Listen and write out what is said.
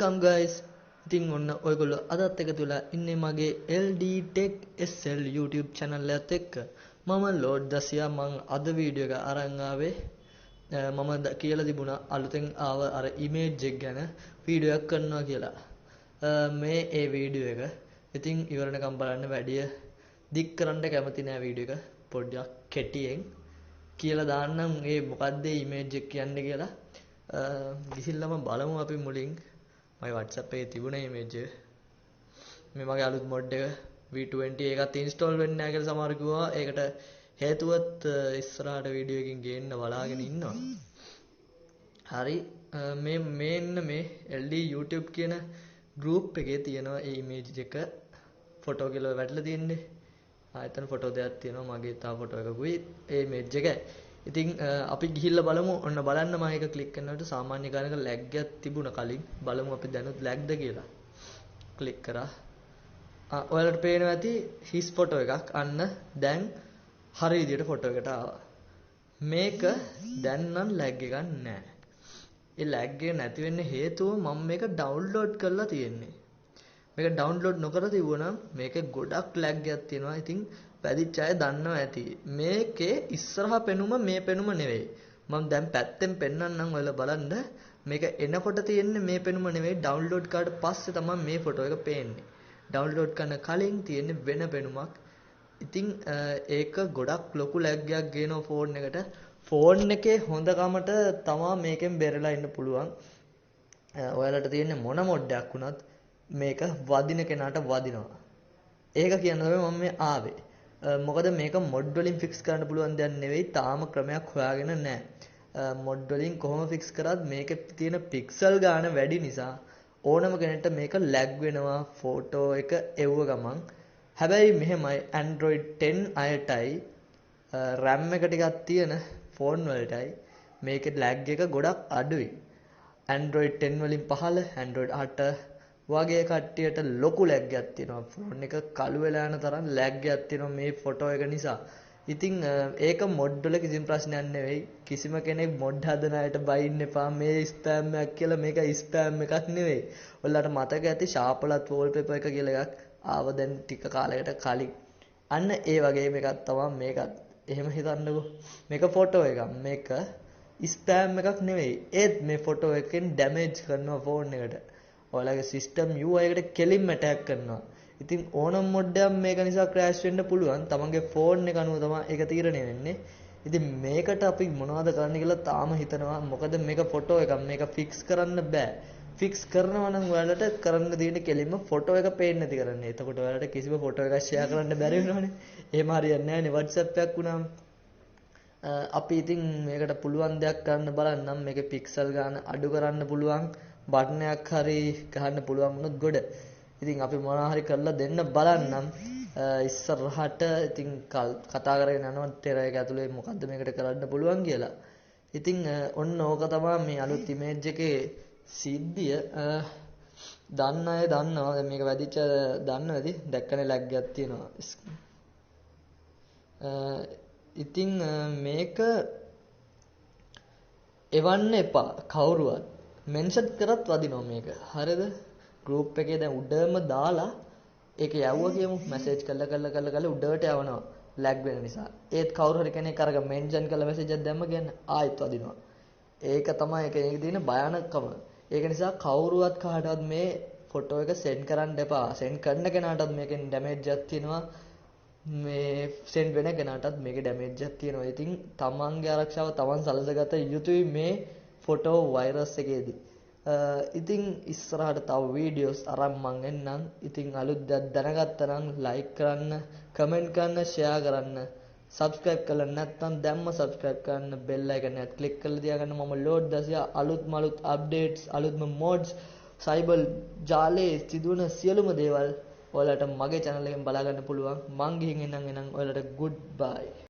welcome guys. ඉතින් ඔන්න ඔයගොල්ලෝ අදත් එකතු වෙලා ඉන්නේ මගේ LD Tech SL YouTube channel එකත් එක්ක. මම ලෝඩ් දසියා මම අද වීඩියෝ එක අරන් ආවේ මම කියලා තිබුණා අලුතෙන් ආව අර image එක ගැන වීඩියෝ එකක් කරනවා කියලා. මේ ඒ වීඩියෝ එක ඉතින් ඉවරනකම් බලන්න වැඩි දික් කරන්න කැමති නෑ වීඩියෝ එක. පොඩ්ඩක් කෙටියෙන් කියලා දාන්නම් මේ මොකද්ද image එක කියන්නේ කියලා. ගිහිල්ලාම බලමු අපි මුලින් මගේ WhatsApp එකේ තිබුණ image එක. මේ මගේ අලුත් mod එක V20 එකත් install වෙන්නේ නැහැ කියලා සමහර කිව්වා. ඒකට හේතුවත් ඉස්සරහට වීඩියෝ එකකින් ගේන්න බලාගෙන ඉන්නවා. හරි මේ LD YouTube කියන group එකේ තියෙනවා මේ image එක photo කියලා වැටලා තියෙන්නේ. ආයතන photo දෙකක් තියෙනවා මගේ තා photo එකකුයි මේ image එක. ඉතින් අපි ගිහිල්ලා බලමු. ඔන්න බලන්න මම එක ක්ලික් කරනකොට සාමාන්‍ය කාරණක ලැග් එකක් තිබුණා කලින්. බලමු අපි දැනුත් ලැග්ද කියලා. ක්ලික් කරා. ඔයාලට පේනවා ඇති his photo එකක්. අන්න දැන් හරි විදියට photo එකට ආවා. මේක දැන් නම් ලැග් එකක් නැහැ. ඒ ලැග් එක නැති වෙන්න හේතුව මම මේක ඩවුන්ලෝඩ් කරලා තියෙන්නේ. මේක ඩවුන්ලෝඩ් නොකර තිබුණා මේකේ ගොඩක් ලැග් එකක් තියෙනවා. ඉතින් පැදිච්ච අය දන්නවා ඇති. මේකේ ඉස්සරහා පෙනුම මේ පෙනුම නෙවෙයි. මම දැන් පැත්තෙන් පෙන්නන්නම් ඔයාලා බලන්න. මේක එනකොට තියෙන්නේ මේ පෙනුම නෙවෙයි. ඩවුන්ලෝඩ් කරාට පස්සේ තමයි මේ ෆොටෝ එක පේන්නේ. ඩවුන්ලෝඩ් කරන කලින් තියෙන්නේ වෙන පෙනුමක්. ඉතින් ඒක ගොඩක් ලොකු ලැග් එකක් ගේනවා ෆෝන් එකට. ෆෝන් එකේ හොඳකමට තමයි මේකෙන් බෙරලා ඉන්න පුළුවන්. ඔයාලට තියෙන්නේ මොන මොඩ් එකක් වුණත් මේක වදින කෙනාට වදිනවා. ඒක කියනවා මම මේ ආවේ. මොකද මේක මොඩ් වලින් ෆික්ස් කරන්න පුළුවන් දෙයක් නෙවෙයි. තාම ක්‍රමයක් හොයාගෙන නැහැ. මොඩ් වලින් කොහොම ෆික්ස් කරත් මේකේ තියෙන පික්සල් ගාන වැඩි නිසා ඕනම කෙනෙක්ට මේක ලැග් වෙනවා ෆෝටෝ එක එව්ව ගමන්. හැබැයි මෙහෙමයි Android 10 අයටයි RAM එක ටිකක් තියෙන ෆෝන් වලටයි මේකේ ලැග් එක ගොඩක් අඩුයි. Android 10 වලින් පහළ Android 8 වගේ කට්ටියට ලොකු ලැග් එකක් තියෙනවා. ෆෝන් එක කළු වෙලා යන තරම් ලැග් එකක් තියෙනවා මේ ෆොටෝ එක නිසා. ඉතින් ඒක මොඩ් වල කිසිම ප්‍රශ්නයක් නෙවෙයි. කිසිම කෙනෙක් මොඩ් හදන අයට බයින්න එපා. මේ ස්පෑම් එකක් කියලා. මේක ස්පෑම් එකක් නෙවෙයි. ඔයාලට මතක ඇති ශාපලත් වෝල්පේපර් එක කියලා එකක් ආව දැන් ටික කාලයකට කලින්. අන්න ඒ වගේ එකක් තමයි මේකත්. එහෙම හිතන්නකෝ. මේක ෆොටෝ එකක්. මේක ස්පෑම් එකක් නෙවෙයි. ඒත් මේ ෆොටෝ එකෙන් ඩැමේජ් කරනවා ෆෝන් එකට. ඔයාලගේ සිස්ටම් UI එකට කෙලින්ම ඇටැක් කරනවා. ඉතින් ඕනම මොඩ් එකක් මේක නිසා ක්‍රෑෂ් වෙන්න පුළුවන්. තමන්ගේ ෆෝන් එක අනුව තමයි ඒක තීරණය වෙන්නේ. ඉතින් මේකට අපි මොනවද කරන්න කියලා තාම හිතනවා. මොකද මේක ෆොටෝ එකක්. මේක ෆික්ස් කරන්න බෑ. ෆික්ස් කරනවා නම් ඔයාලට කරන්න තියෙන්නේ කෙලින්ම ෆොටෝ එක පේන්න නැති කරන්න. එතකොට ඔයාලට කිසිම ෆොටෝ එකක් ෂෙයා කරන්න බැරි වෙනවනේ. එහෙම හරියන්නේ නැහැ නේ WhatsApp එකක් වුණාම. අපි ඉතින් මේකට පුළුවන් දෙයක් කරන්න බලන්නම්. මේකේ පික්සල් ගාන අඩු කරන්න පුළුවන්. බටනයක් හරි ගහන්න පුළුවන් වුණොත් ගොඩ. ඉතින් අපි මොනවා හරි කරලා දෙන්න බලන්නම්. ඉස්සරහට ඉතින් කතා කරගෙන යනවා ටෙර එක ඇතුලේ මොකද්ද මේකට කරන්න පුළුවන් කියලා. ඉතින් ඔන්න ඕක තමයි මේ අලුත් ඉමේජ් එකේ සිද්ධිය. දන්න අය දන්නවා. දැන් මේක වැඩිච්ච දන්නවද? දැක්කනේ ලැග් එකක් තියෙනවා. ඉතින් මේක එවන්න එපා කවුරුවත්. මෙන්ෂන් කරත් වදිනවා මේක. හරිද? ගෲප් එකේ දැන් උඩම දාලා ඒක යවුවා කියමු. මැසේජ් කළා උඩට යවනවා ලැග් වෙන නිසා. ඒත් කවුරු හරි කෙනෙක් අරග මෙන්ෂන් කළා මැසේජ් එකක් දැම්ම කියන්නේ ආයෙත් වදිනවා. ඒක තමයි ඒකේ තියෙන භයානකම. ඒක නිසා කවුරුවත් කාටවත් මේ ෆොටෝ එක සෙන්ඩ් කරන්න එපා. සෙන්ඩ් කරන කෙනාටත් මේකෙන් ඩැමේජ් එකක් තියෙනවා. මේ සෙන්ඩ් වෙන කෙනාටත් මේකේ ඩැමේජ් එකක් තියෙනවා. ඉතින් තමන්ගේ ආරක්ෂාව තමන් සලසගත යුතුයි මේ ෆොටෝ වෛරස් එකේදී. ඉතින් ඉස්සරහට තව වීඩියෝස් අරන් මං එන්නම්. ඉතින් අලුත් දෙයක් දැනගත්තා නම් ලයික් කරන්න, කමෙන්ට් කරන්න, ෂෙයා කරන්න, සබ්ස්ක්‍රයිබ් කරලා නැත්නම් දැම්ම සබ්ස්ක්‍රයිබ් කරන්න, බෙල් අයිකන් එකත් ක්ලික් කරලා තියාගන්න. මම ලෝඩ් දසියා අලුත්ම අප්ඩේට්ස්, අලුත්ම මොඩ්ස්, සයිබර් ජාලයේ සිදුවන සියලුම දේවල් ඔයාලට මගේ channel එකෙන් බලා ගන්න පුළුවන්. මං ගිහින් එන්නම්. ඔයාලට good bye.